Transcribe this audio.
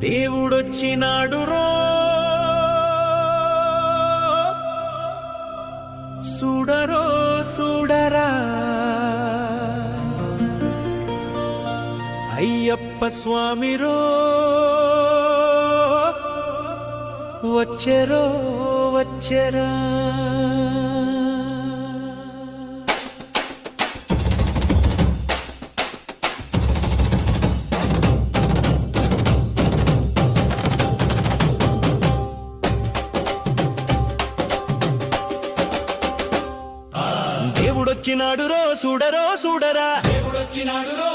దేవుడొచ్చినాడు రో చూడరో చూడరా అయ్యప్ప స్వామిరో వచ్చెరో వచ్చెరా దేవుడొచ్చినాడు రో చూడరో చూడరా దేవుడొచ్చినాడు రో